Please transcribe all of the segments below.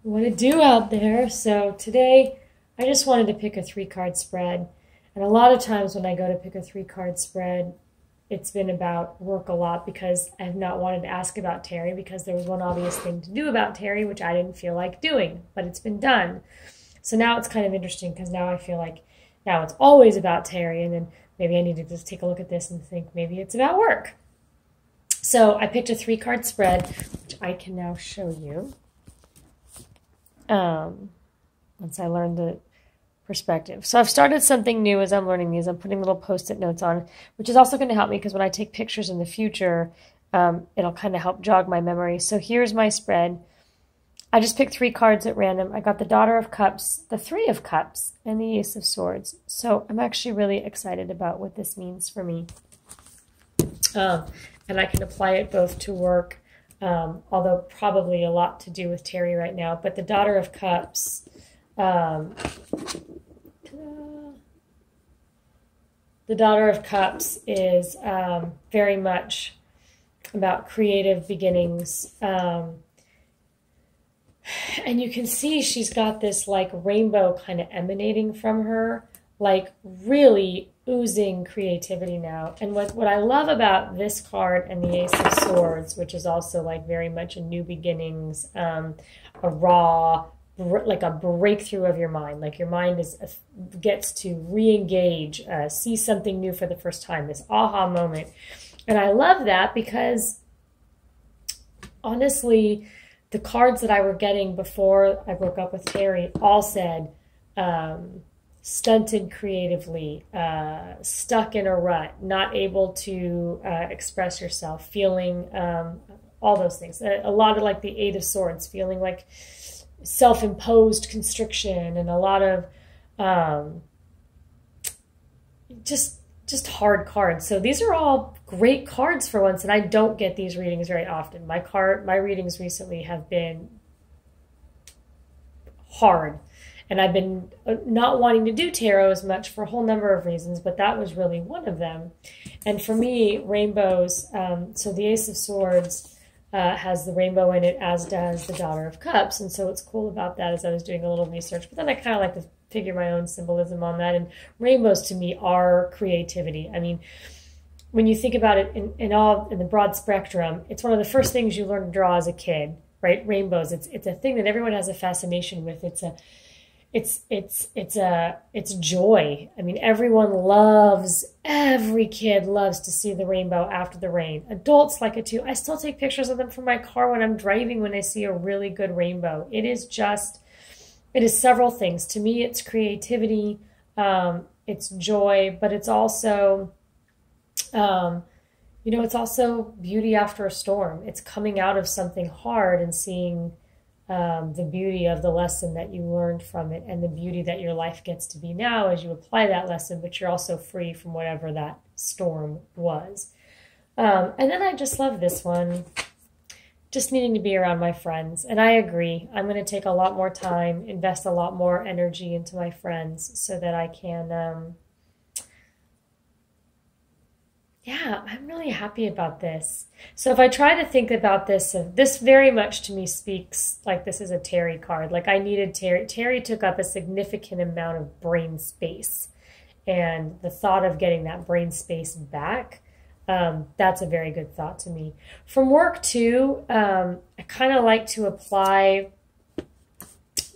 What to do out there. So today I just wanted to pick a 3-card spread. And a lot of times when I go to pick a 3-card spread, it's been about work a lot because I've not wanted to ask about tarot because there was one obvious thing to do about tarot, which I didn't feel like doing, but it's been done. So now it's kind of interesting because now I feel like now it's always about tarot, and then maybe I need to just take a look at this and think maybe it's about work. So I picked a 3-card spread, which I can now show you. Once I learned the perspective. So I've started something new as I'm learning these. I'm putting little post-it notes on, which is also going to help me because when I take pictures in the future, it'll kind of help jog my memory. So here's my spread. I just picked 3 cards at random. I got the Daughter of Cups, the 3 of Cups, and the Ace of Swords. So I'm actually really excited about what this means for me. And I can apply it both to work, although probably a lot to do with Terry right now. But the Daughter of Cups, the Daughter of Cups is very much about creative beginnings. And you can see she's got this like rainbow kind of emanating from her, like really oozing creativity now. And what I love about this card and the Ace of Swords, which is also like very much a new beginnings, a raw, like a breakthrough of your mind, like your mind gets to re-engage, see something new for the first time, this aha moment. And I love that because honestly, the cards that I were getting before I broke up with Terry all said stunted creatively, stuck in a rut, not able to express yourself, feeling all those things. A lot of like the 8 of Swords, feeling like self-imposed constriction, and a lot of just hard cards. So these are all great cards for once, and I don't get these readings very often. My readings recently have been hard, and I've been not wanting to do tarot as much for a whole number of reasons, but that was really one of them. And for me, rainbows, so the Ace of Swords has the rainbow in it, as does the Daughter of Cups. And so what's cool about that is I was doing a little research, but then I kind of like to figure my own symbolism on that. And rainbows to me are creativity. I mean, when you think about it in the broad spectrum, it's one of the first things you learn to draw as a kid, right? Rainbows. It's a thing that everyone has a fascination with. It's joy. I mean, every kid loves to see the rainbow after the rain. Adults like it too. I still take pictures of them from my car when I'm driving when I see a really good rainbow. It is several things. To me, it's creativity, it's joy, but it's also, it's also beauty after a storm. It's coming out of something hard and seeing the beauty of the lesson that you learned from it, and the beauty that your life gets to be now as you apply that lesson, but you're also free from whatever that storm was. And then I just love this one, just needing to be around my friends. And I agree, I'm going to take a lot more time, invest a lot more energy into my friends so that I can, yeah, I'm really happy about this. So if I try to think about this, this very much to me speaks like this is a Terry card. Like I needed Terry. Terry took up a significant amount of brain space. And the thought of getting that brain space back, that's a very good thought to me. From work too, I kind of like to apply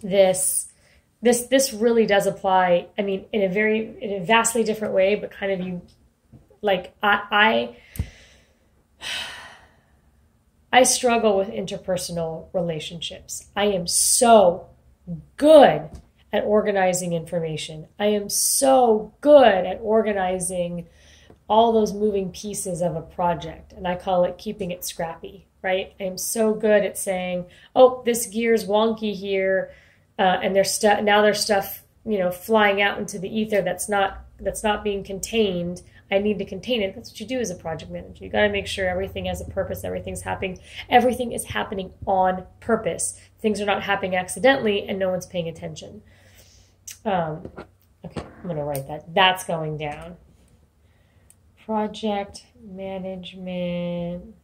this. This really does apply, I mean, in a vastly different way, but kind of like I struggle with interpersonal relationships. I am so good at organizing information. I am so good at organizing all those moving pieces of a project. And I call it keeping it scrappy, right? I am so good at saying, oh, this gear's wonky here. And there's stuff, flying out into the ether that's not being contained. I need to contain it. That's what you do as a project manager. You got to make sure everything has a purpose. Everything is happening on purpose. Things are not happening accidentally and no one's paying attention. Okay, I'm going to write that. That's going down. Project management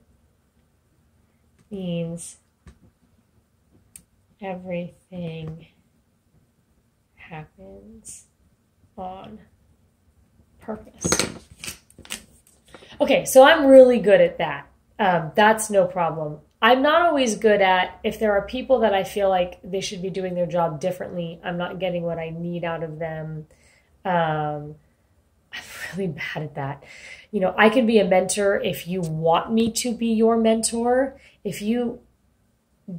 means everything happens on purpose. Okay, so I'm really good at that. That's no problem. I'm not always good at, if there are people that I feel like they should be doing their job differently, I'm not getting what I need out of them. I'm really bad at that. You know, I can be a mentor if you want me to be your mentor. If you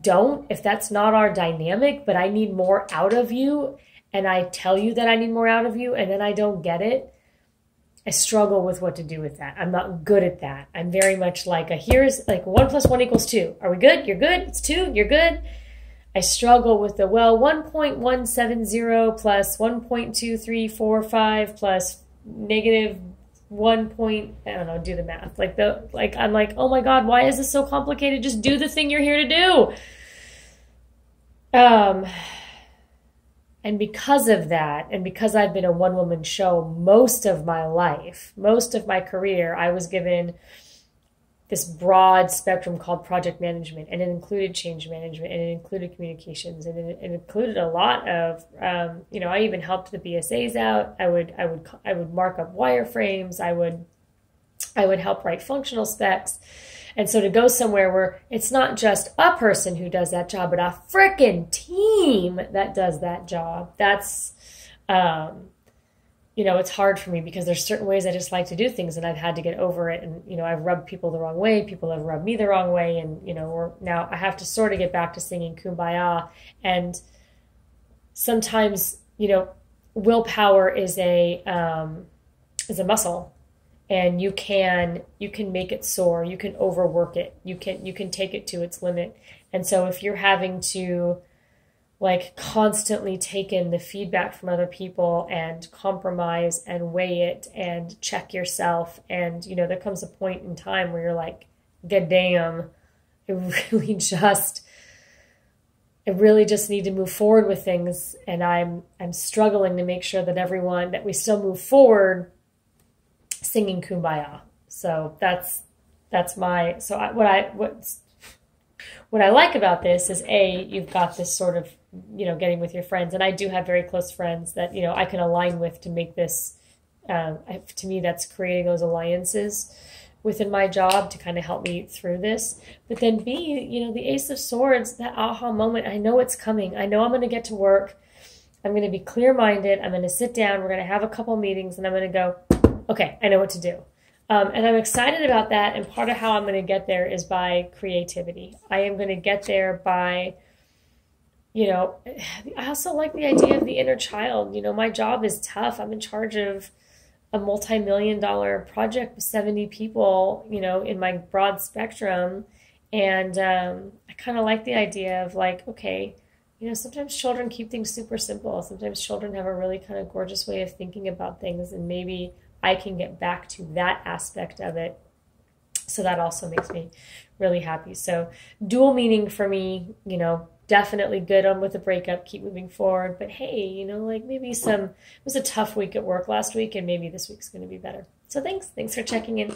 don't, if that's not our dynamic, but I need more out of you, and I tell you that I need more out of you, and then I don't get it, I struggle with what to do with that. I'm not good at that. I'm very much like here's like 1 + 1 = 2. Are we good? You're good. It's 2. You're good. I struggle with the, 1.170 plus 1.2345 plus negative 1 point, I don't know, do the math. I'm like, oh my God, why is this so complicated? Just do the thing you're here to do. And because of that, and because I've been a one-woman show most of my life, most of my career, I was given this broad spectrum called project management, and it included change management, and it included communications, and it included a lot of, I even helped the BSAs out. I would mark up wireframes. I would help write functional specs. And so to go somewhere where it's not just a person who does that job, but a frickin' team that does that job, that's, it's hard for me because there's certain ways I just like to do things, and I've had to get over it. And, I've rubbed people the wrong way. People have rubbed me the wrong way. And, now I have to sort of get back to singing Kumbaya. And sometimes, willpower is a muscle. And you can make it soar. You can overwork it. You can take it to its limit. And so if you're having to constantly take in the feedback from other people and compromise and weigh it and check yourself, and there comes a point in time where you're like, God damn, I really just need to move forward with things, and I'm struggling to make sure that we still move forward singing Kumbaya. So what I like about this is, you've got this sort of, getting with your friends. And I do have very close friends that, I can align with to make this, to me, that's creating those alliances within my job to kind of help me through this. But then B, the Ace of Swords, that aha moment, I know it's coming. I know I'm going to get to work. I'm going to be clear-minded. I'm going to sit down. We're going to have a couple meetings, and I'm going to go, okay, I know what to do. And I'm excited about that. And part of how I'm going to get there is by creativity. I am going to get there by, I also like the idea of the inner child. My job is tough. I'm in charge of a multi-million-dollar project with 70 people, in my broad spectrum. And I kind of like the idea of okay, sometimes children keep things super simple. Sometimes children have a really kind of gorgeous way of thinking about things, and maybe I can get back to that aspect of it. So that also makes me really happy. So dual meaning for me, definitely good on with the breakup, keep moving forward. But hey, maybe it was a tough week at work last week, and maybe this week's going to be better. So thanks for checking in.